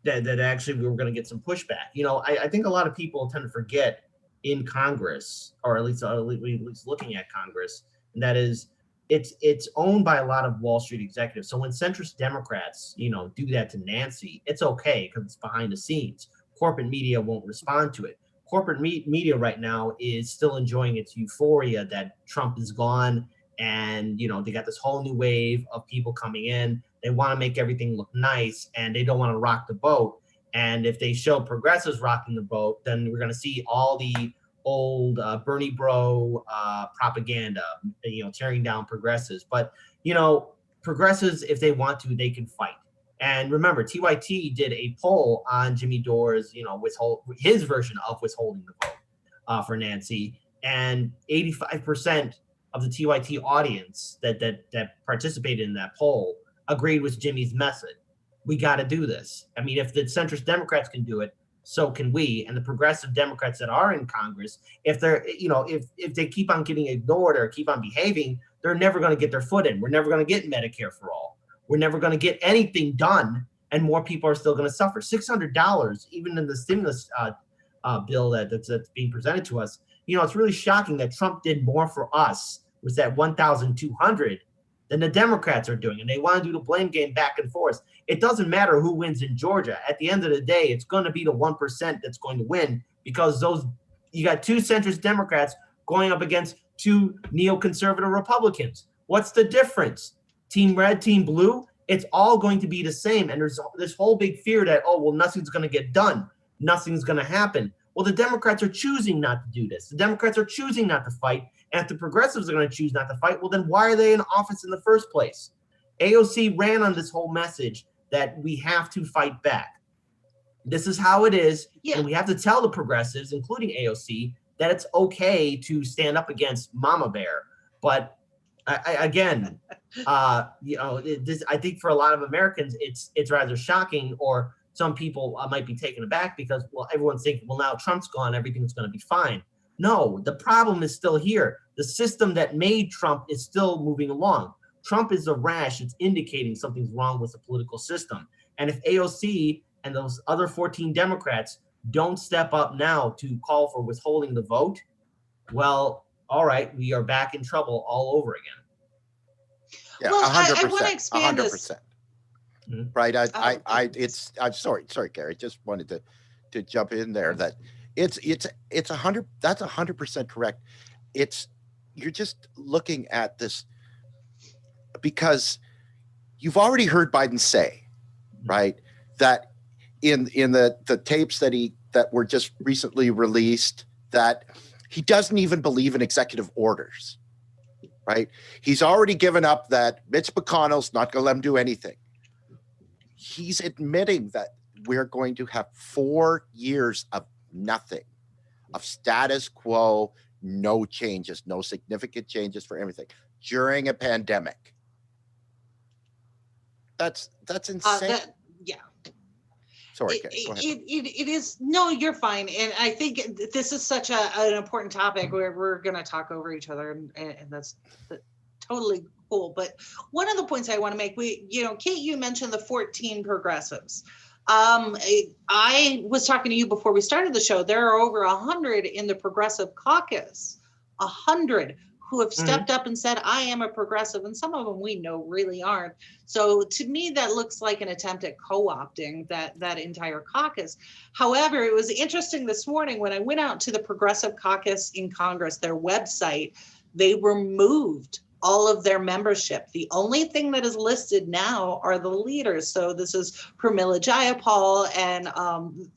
that actually we were going to get some pushback. I think a lot of people tend to forget in Congress, or at least looking at Congress, and that is it's owned by a lot of Wall Street executives. So when centrist Democrats, do that to Nancy, it's okay because it's behind the scenes. corporate media won't respond to it. Corporate media right now is still enjoying its euphoria that Trump is gone, and they got this whole new wave of people coming in. They want to make everything look nice, and they don't want to rock the boat. And if they show progressives rocking the boat, then we're going to see all the old Bernie bro propaganda, tearing down progressives. But progressives, if they want to, they can fight. And remember, TYT did a poll on Jimmy Dore's, his version of withholding the vote for Nancy, and 85% of the TYT audience that participated in that poll agreed with Jimmy's method. We got to do this. I mean, if the centrist Democrats can do it, so can we. And the progressive Democrats that are in Congress, if they're, if they keep on getting ignored or keep on behaving, they're never going to get their foot in. We're never going to get Medicare for all. We're never going to get anything done, and more people are still going to suffer. $600, even in the stimulus bill that's being presented to us. It's really shocking that Trump did more for us with that $1,200 than the Democrats are doing, and they want to do the blame game back and forth. It doesn't matter who wins in Georgia. At the end of the day, it's going to be the 1% that's going to win, because you got two centrist Democrats going up against two neoconservative Republicans. What's the difference? Team red, team blue, it's all going to be the same. And there's this whole big fear that, nothing's going to get done. Nothing's going to happen. Well, the Democrats are choosing not to do this. The Democrats are choosing not to fight. And if the progressives are going to choose not to fight, well, then why are they in office in the first place? AOC ran on this whole message that we have to fight back. This is how it is. Yeah. And we have to tell the progressives, including AOC, that it's okay to stand up against Mama Bear. But I think for a lot of Americans, it's rather shocking, or some people might be taken aback because, everyone's thinking, now Trump's gone, everything's going to be fine. No, the problem is still here. The system that made Trump is still moving along. Trump is a rash. It's indicating something's wrong with the political system. And if AOC and those other 14 Democrats don't step up now to call for withholding the vote, well, all right, we are back in trouble all over again. Yeah, well, 100%. I want to expand 100%. this. Right. I'm sorry, Kerri. Just wanted to jump in there that it's 100. That's 100% correct. You're just looking at this because you've already heard Biden say, right, that in the tapes that were just recently released, that he doesn't even believe in executive orders, right? He's already given up that Mitch McConnell's not going to let him do anything. He's admitting that we're going to have 4 years of nothing, of status quo, no changes, no significant changes for everything during a pandemic. That's insane. Yeah. Sorry, Kerri, go ahead. It is. No, you're fine. And I think this is such an important topic where we're going to talk over each other, and that's totally cool. But one of the points I want to make, Kate, you mentioned the 14 progressives. I was talking to you before we started the show. There are over 100 in the Progressive Caucus, 100 who have stepped up and said, I am a progressive, and some of them we know really aren't. So to me, that looks like an attempt at co-opting that entire caucus. However, it was interesting this morning when I went out to the Progressive Caucus in Congress, their website, they removed all of their membership. The only thing that is listed now are the leaders. So this is Pramila Jayapal and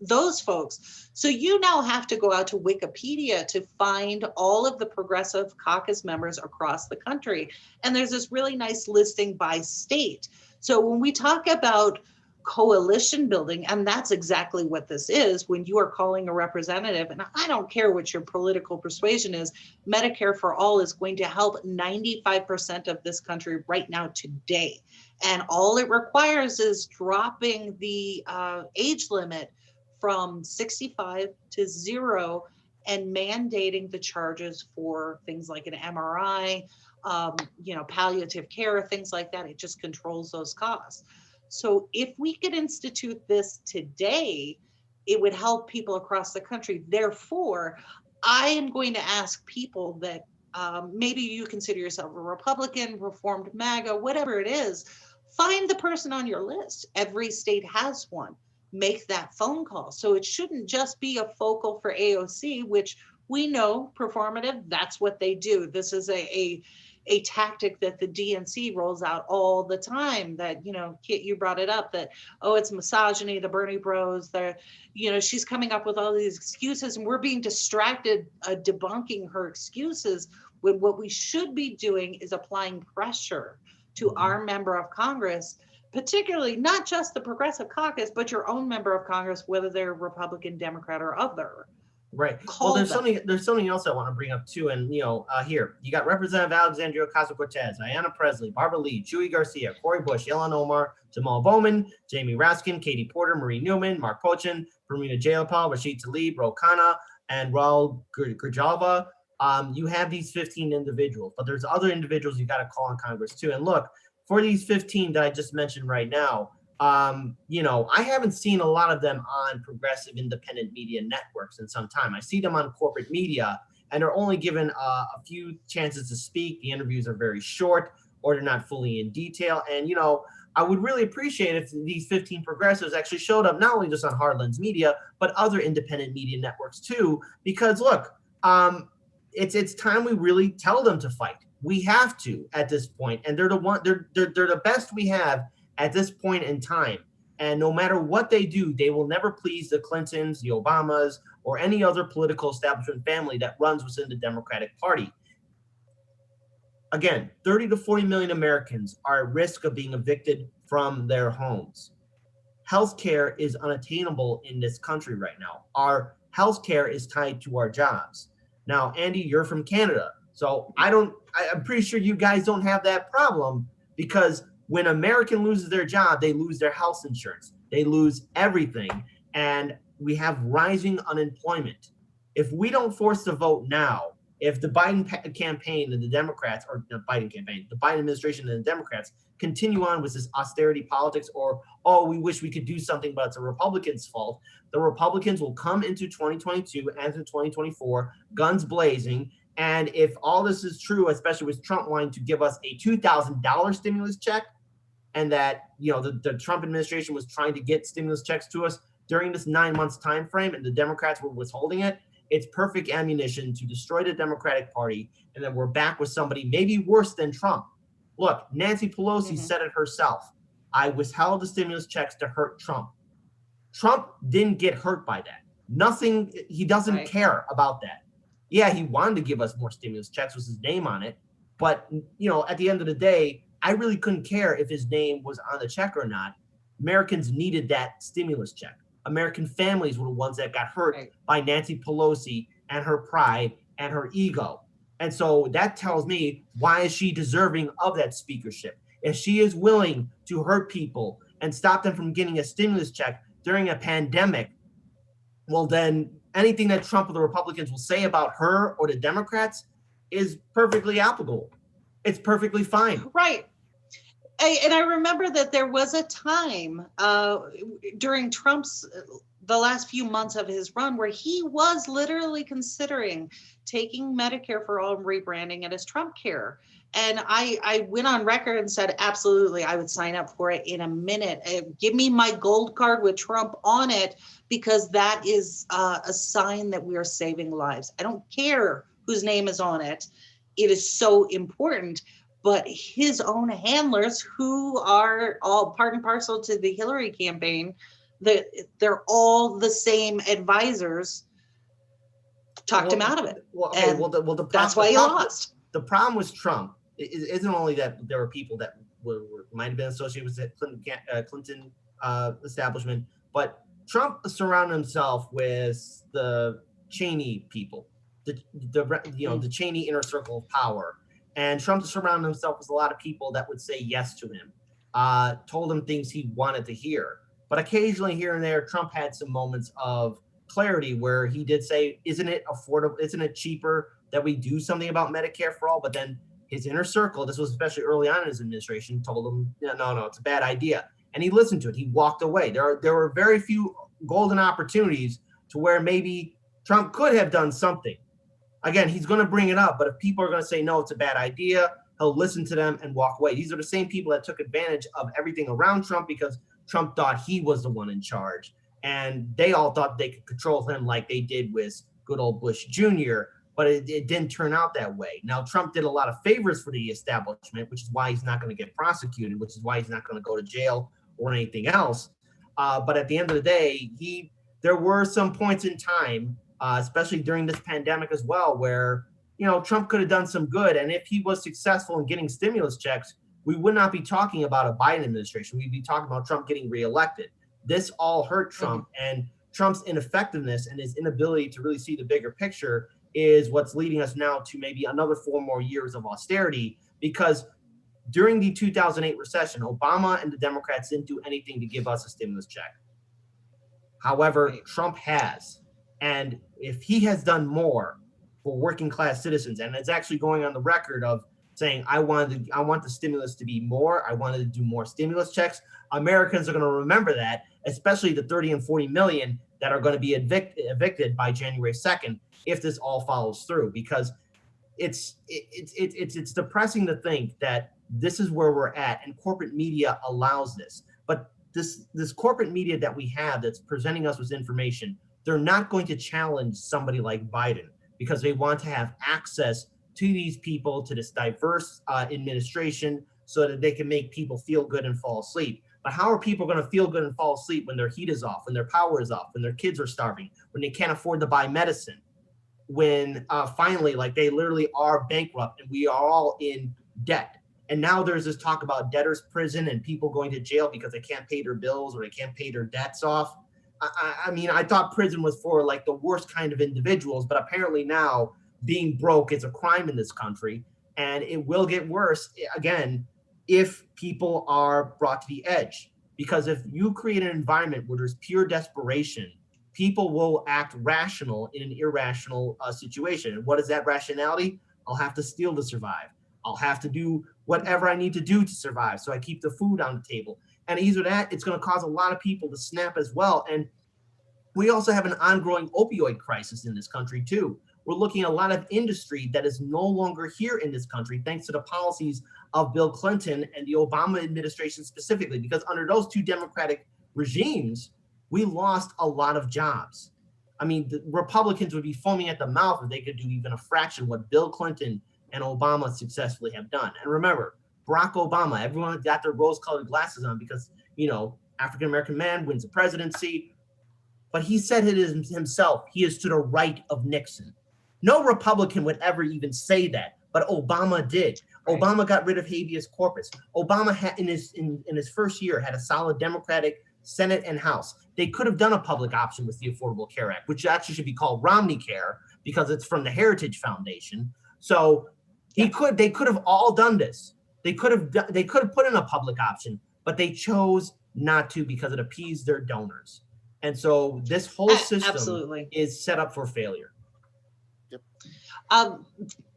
those folks. So you now have to go out to Wikipedia to find all of the Progressive Caucus members across the country. And there's this really nice listing by state. So when we talk about coalition building, and that's exactly what this is, when you are calling a representative, and I don't care what your political persuasion is, Medicare for all is going to help 95% of this country right now today. And all it requires is dropping the age limit from 65 to 0 and mandating the charges for things like an MRI, palliative care, things like that. It just controls those costs. So if we could institute this today, it would help people across the country. Therefore, I am going to ask people that maybe you consider yourself a Republican, Reformed MAGA, whatever it is, find the person on your list. Every state has one. make that phone call. So it shouldn't just be a focal for AOC, which we know performative, that's what they do. This is a tactic that the DNC rolls out all the time, that, you know, Kit, you brought it up, that, oh, it's misogyny, the Bernie bros, they're, you know, she's coming up with all these excuses and we're being distracted debunking her excuses, when what we should be doing is applying pressure to our member of Congress, particularly not just the Progressive Caucus, but your own member of Congress, whether they're Republican, Democrat, or other. Right. Call Well, them. there's something else I want to bring up too, and here you got Representative Alexandria Ocasio-Cortez, Ayanna Presley, Barbara Lee, Chewy Garcia, Cori Bush, Ilhan Omar, Jamal Bowman, Jamie Raskin, Katie Porter, Marie Newman, Mark Pochin, Permina Jayapal, Rashid Tlaib, Ro Khanna, and Raul Grijalva. You have these 15 individuals, but there's other individuals you got to call on Congress too. And look, for these 15 that I just mentioned right now, I haven't seen a lot of them on progressive independent media networks in some time. I see them on corporate media, and they're only given a few chances to speak. The interviews are very short, or they're not fully in detail. And, I would really appreciate if these 15 progressives actually showed up, not only just on HardLens Media, but other independent media networks too. Because look, it's time we really tell them to fight. We have to at this point, and they're the best we have at this point in time. And no matter what they do, they will never please the Clintons, the Obamas, or any other political establishment family that runs within the Democratic Party. Again, 30 to 40 million Americans are at risk of being evicted from their homes. Healthcare is unattainable in this country right now. Our healthcare is tied to our jobs. Now, Andy, you're from Canada, so I'm pretty sure you guys don't have that problem, because when an American loses their job, they lose their health insurance. They lose everything. And we have rising unemployment. If we don't force the vote now, if the Biden campaign and the Democrats, or the Biden campaign, the Biden administration and the Democrats continue on with this austerity politics, or, oh, we wish we could do something, but it's a Republicans' fault, the Republicans will come into 2022 and into 2024, guns blazing. And if all this is true, especially with Trump wanting to give us a $2,000 stimulus check, and that the Trump administration was trying to get stimulus checks to us during this 9 months time frame, and the Democrats were withholding it, it's perfect ammunition to destroy the Democratic Party, and then we're back with somebody maybe worse than Trump. Look, Nancy Pelosi said it herself. I withheld the stimulus checks to hurt Trump. Trump didn't get hurt by that. Nothing. He doesn't care about that. Yeah, he wanted to give us more stimulus checks with his name on it, but at the end of the day, I really couldn't care if his name was on the check or not. Americans needed that stimulus check. American families were the ones that got hurt by Nancy Pelosi and her pride and her ego. And so that tells me, why is she deserving of that speakership? If she is willing to hurt people and stop them from getting a stimulus check during a pandemic, well, then anything that Trump or the Republicans will say about her or the Democrats is perfectly applicable. It's perfectly fine. Right. And I remember that there was a time during the last few months of his run where he was literally considering taking Medicare for all and rebranding it as Trump Care. And I went on record and said, absolutely, I would sign up for it in a minute. Give me my gold card with Trump on it, because that is a sign that we are saving lives. I don't care whose name is on it. It is so important. But his own handlers, who are all part and parcel to the Hillary campaign, they're all the same advisors, talked him out of it. That's why he lost. The problem with Trump isn't only that there were people that might have been associated with the Clinton establishment, but Trump surrounded himself with the Cheney people, the Cheney inner circle of power. And Trump surrounded himself with a lot of people that would say yes to him, told him things he wanted to hear. But occasionally here and there, Trump had some moments of clarity where he did say, isn't it affordable? Isn't it cheaper that we do something about Medicare for all? But then his inner circle, this was especially early on in his administration, told him, no, it's a bad idea. And he listened to it. He walked away. There were very few golden opportunities to where maybe Trump could have done something. Again, he's going to bring it up, but if people are going to say, no, it's a bad idea, he'll listen to them and walk away. These are the same people that took advantage of everything around Trump because Trump thought he was the one in charge. and they all thought they could control him like they did with good old Bush Jr., but it didn't turn out that way. Now, Trump did a lot of favors for the establishment, which is why he's not going to get prosecuted, which is why he's not going to go to jail or anything else. But at the end of the day, there were some points in time, especially during this pandemic as well, where, you know, Trump could have done some good. And if he was successful in getting stimulus checks, we would not be talking about a Biden administration. We'd be talking about Trump getting reelected. This all hurt Trump, and Trump's ineffectiveness and his inability to really see the bigger picture is what's leading us now to maybe another 4 more years of austerity, because during the 2008 recession, Obama and the Democrats didn't do anything to give us a stimulus check. However, Trump has. And if he has done more for working class citizens, and it's actually going on the record of saying, I want the stimulus to be more, I wanted to do more stimulus checks, Americans are going to remember that, especially the 30 and 40 million that are going to be evicted by January 2nd if this all follows through, because it's depressing to think that this is where we're at, and corporate media allows this. But this corporate media that we have that's presenting us with information, they're not going to challenge somebody like Biden because they want to have access to these people, to this diverse administration, so that they can make people feel good and fall asleep. But how are people going to feel good and fall asleep when their heat is off, when their power is off, when their kids are starving, when they can't afford to buy medicine, when finally, like, they literally are bankrupt and we are all in debt? And now there's this talk about debtor's prison and people going to jail because they can't pay their bills or they can't pay their debts off. I mean, I thought prison was for like the worst kind of individuals, but apparently now being broke is a crime in this country, and it will get worse again if people are brought to the edge. Because if you create an environment where there's pure desperation, people will act rational in an irrational situation. And what is that rationality? I'll have to steal to survive. I'll have to do whatever I need to do to survive so I keep the food on the table. And either that, it's going to cause a lot of people to snap as well. And we also have an ongoing opioid crisis in this country too. We're looking at a lot of industry that is no longer here in this country thanks to the policies of Bill Clinton and the Obama administration specifically, because under those two Democratic regimes, we lost a lot of jobs. I mean, the Republicans would be foaming at the mouth if they could do even a fraction what Bill Clinton and Obama successfully have done. And remember, Barack Obama, everyone got their rose-colored glasses on because, you know, African-American man wins the presidency. But he said it himself, he is to the right of Nixon. No Republican would ever even say that, but Obama did. Right. Obama got rid of habeas corpus. Obama had in his first year had a solid Democratic Senate and House. They could have done a public option with the Affordable Care Act, which actually should be called Romney Care because it's from the Heritage Foundation. So they could have all done this. They could have put in a public option, but they chose not to because it appeased their donors. And so this whole system is set up for failure.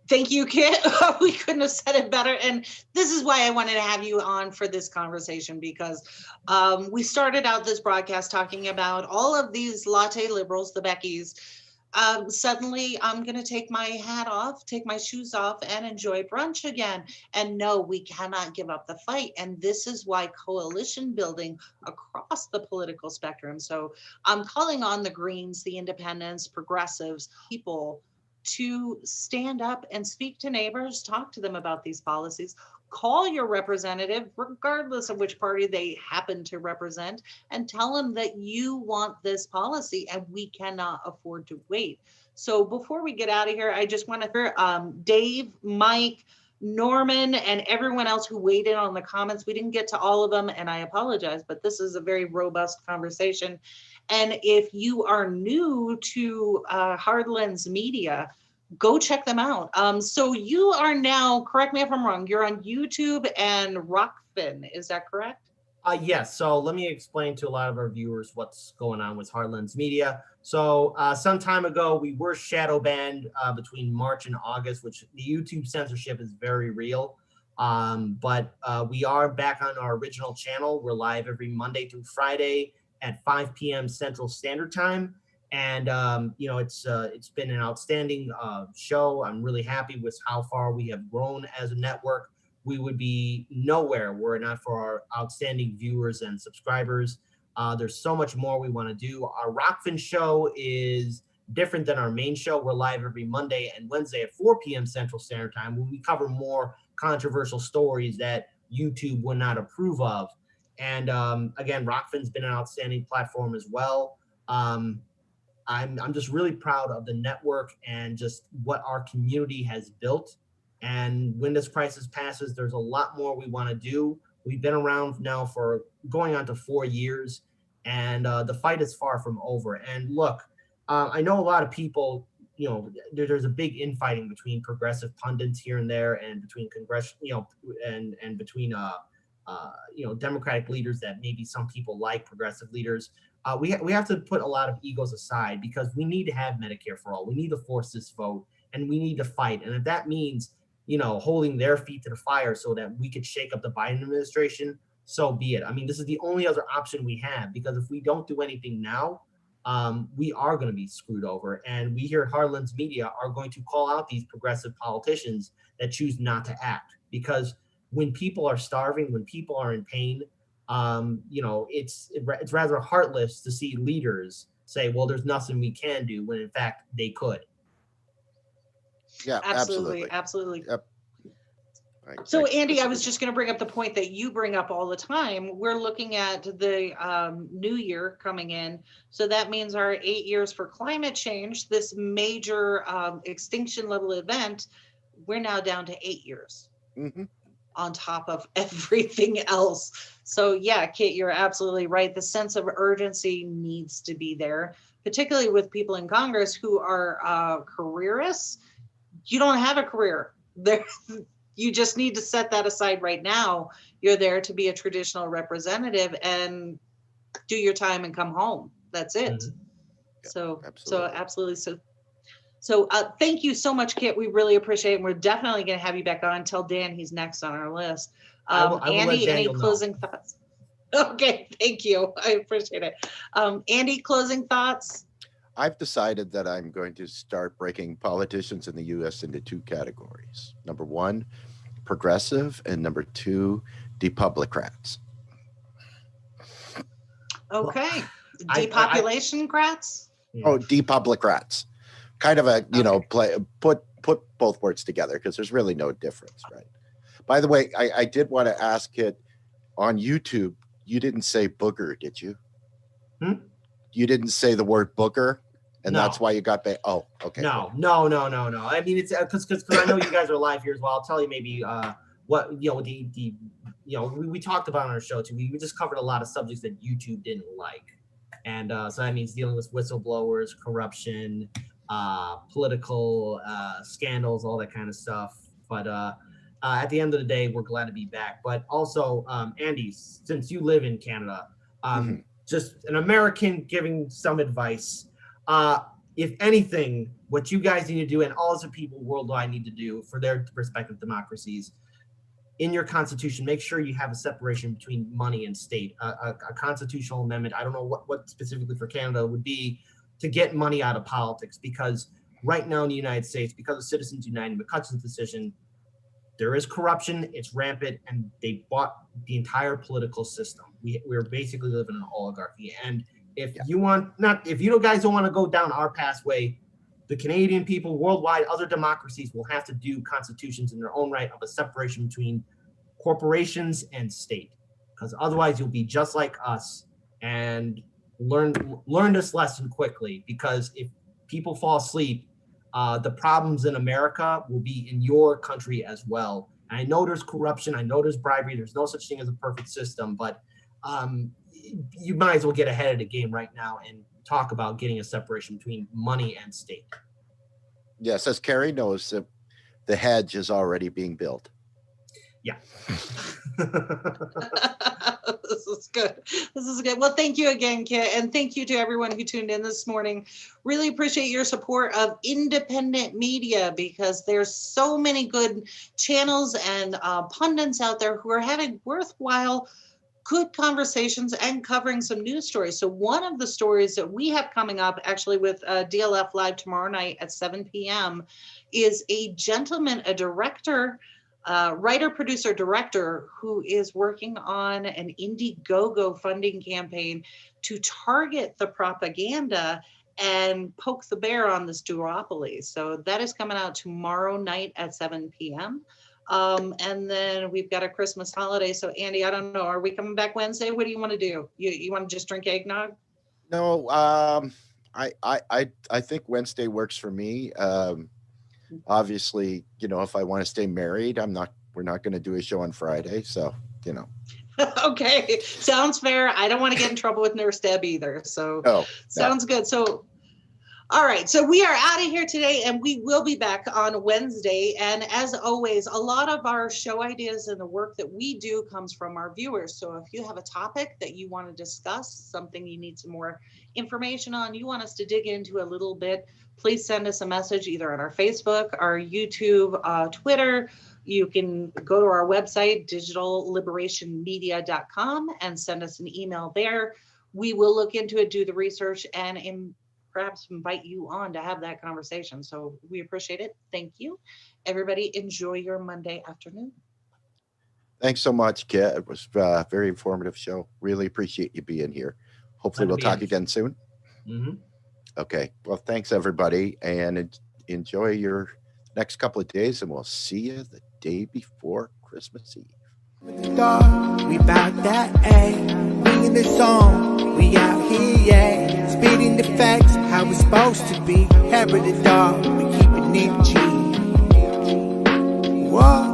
Thank you, Kit. We couldn't have said it better. And this is why I wanted to have you on for this conversation, because we started out this broadcast talking about all of these latte liberals, the Beckys. Suddenly, I'm going to take my hat off, take my shoes off, and enjoy brunch again. And no, we cannot give up the fight. And this is why coalition building across the political spectrum. So I'm calling on the Greens, the independents, progressives, people to stand up and speak to neighbors, talk to them about these policies, call your representative, regardless of which party they happen to represent, and tell them that you want this policy and we cannot afford to wait. So before we get out of here, I just want to hear Dave, Mike, Norman, and everyone else who weighed in on the comments. We didn't get to all of them, and I apologize, but this is a very robust conversation. And if you are new to HardLens Media, go check them out. So you are now, correct me if I'm wrong, you're on YouTube and Rockfin, is that correct? Yes. So let me explain to a lot of our viewers what's going on with HardLens Media. So some time ago, we were shadow banned between March and August, which the YouTube censorship is very real. But we are back on our original channel. We're live every Monday through Friday at 5 p.m. Central Standard Time. And, you know, it's been an outstanding show. I'm really happy with how far we have grown as a network. We would be nowhere were it not for our outstanding viewers and subscribers. There's so much more we want to do. Our Rockfin show is different than our main show. We're live every Monday and Wednesday at 4 p.m. Central Standard Time, when we cover more controversial stories that YouTube would not approve of. And again, Rockfin's been an outstanding platform as well. I'm just really proud of the network and just what our community has built. And when this crisis passes, there's a lot more we want to do. We've been around now for going on to 4 years, and the fight is far from over. And look, I know a lot of people, there's a big infighting between progressive pundits here and there, and between and between Democratic leaders that maybe some people like, progressive leaders. We have to put a lot of egos aside, because we need to have Medicare for all. We need to force this vote, and we need to fight. And if that means, holding their feet to the fire so that we could shake up the Biden administration, so be it. I mean, this is the only other option we have, because if we don't do anything now, we are going to be screwed over. And we here at HardLens Media are going to call out these progressive politicians that choose not to act, because when people are starving, when people are in pain, it's rather heartless to see leaders say, well, there's nothing we can do, when in fact they could. Yeah, Absolutely. Yep. So Andy, I was just going to bring up the point that you bring up all the time. We're looking at the new year coming in. So that means our 8 years for climate change, this major extinction level event, we're now down to 8 years. Mm-hmm. On top of everything else. So yeah, Kit, you're absolutely right. The sense of urgency needs to be there, particularly with people in Congress who are careerists. You don't have a career there. You just need to set that aside right now. You're there to be a traditional representative and do your time and come home. That's it. Mm-hmm. So Absolutely. absolutely. So thank you so much, Kit. We really appreciate it. And we're definitely going to have you back on. Tell Dan he's next on our list. I will Andy, any closing know. thoughts? Okay, thank you. I appreciate it. Andy, closing thoughts? I've decided that I'm going to start breaking politicians in the U.S. into 2 categories. Number 1, progressive, and number 2, Depublicrats. Okay. Depopulation crats? Oh, Depublicrats. Kind of a, put both words together, because there's really no difference, right? By the way, I did want to ask it, on YouTube, you didn't say booger, did you? You didn't say the word booger, and No. that's why you got banned. Oh, okay. No. I mean, it's because I know you guys are live here as well. I'll tell you maybe what we talked about on our show too. We just covered a lot of subjects that YouTube didn't like, and so that means dealing with whistleblowers, corruption, political scandals, all that kind of stuff. But at the end of the day, we're glad to be back. But also, Andy, since you live in Canada, just an American giving some advice. If anything, what you guys need to do, and all other people worldwide need to do for their respective democracies, in your constitution, make sure you have a separation between money and state. A constitutional amendment, I don't know what specifically for Canada would be, to get money out of politics, because right now in the United States, because of Citizens United, McCutcheon's decision, there is corruption, it's rampant, and they bought the entire political system. We're basically living in an oligarchy. And if you guys don't want to go down our pathway, the Canadian people worldwide, other democracies will have to do constitutions in their own right of a separation between corporations and state, because otherwise you'll be just like us. And learn this lesson quickly, because if people fall asleep, the problems in America will be in your country as well. And I know there's corruption, I know there's bribery, there's no such thing as a perfect system, but you might as well get ahead of the game right now and talk about getting a separation between money and state. Yes, as Kerri knows, the hedge is already being built. Yeah. This is good. This is good. Well, thank you again, Kit. And thank you to everyone who tuned in this morning. Really appreciate your support of independent media, because there's so many good channels and pundits out there who are having worthwhile, good conversations and covering some news stories. So one of the stories that we have coming up actually with DLF Live tomorrow night at 7 p.m. is a gentleman, a director writer, producer, director who is working on an Indiegogo funding campaign to target the propaganda and poke the bear on this duopoly. So that is coming out tomorrow night at 7 p.m. And then we've got a Christmas holiday. So Andy, I don't know, are we coming back Wednesday? What do you want to do? You want to just drink eggnog? No, I think Wednesday works for me. Obviously, if I want to stay married, we're not going to do a show on Friday. So, Okay, sounds fair. I don't want to get in trouble with Nurse Deb either. So sounds good. So, all right. So we are out of here today and we will be back on Wednesday. And as always, a lot of our show ideas and the work that we do comes from our viewers. So if you have a topic that you want to discuss, something you need some more information on, you want us to dig into a little bit, please send us a message either on our Facebook, our YouTube, Twitter. You can go to our website, digitalliberationmedia.com, and send us an email there. We will look into it, do the research, and perhaps invite you on to have that conversation. So we appreciate it. Thank you. Everybody, enjoy your Monday afternoon. Thanks so much, Kit. It was a very informative show. Really appreciate you being here. Hopefully we'll talk again soon. Mm-hmm. Okay. Well, thanks everybody, and enjoy your next couple of days, and we'll see you the day before Christmas Eve. We bout that, we in the zone, we out here, yeah. Spitting the facts, how it's supposed to be. Hair of the dog, we keep it G. Whoa.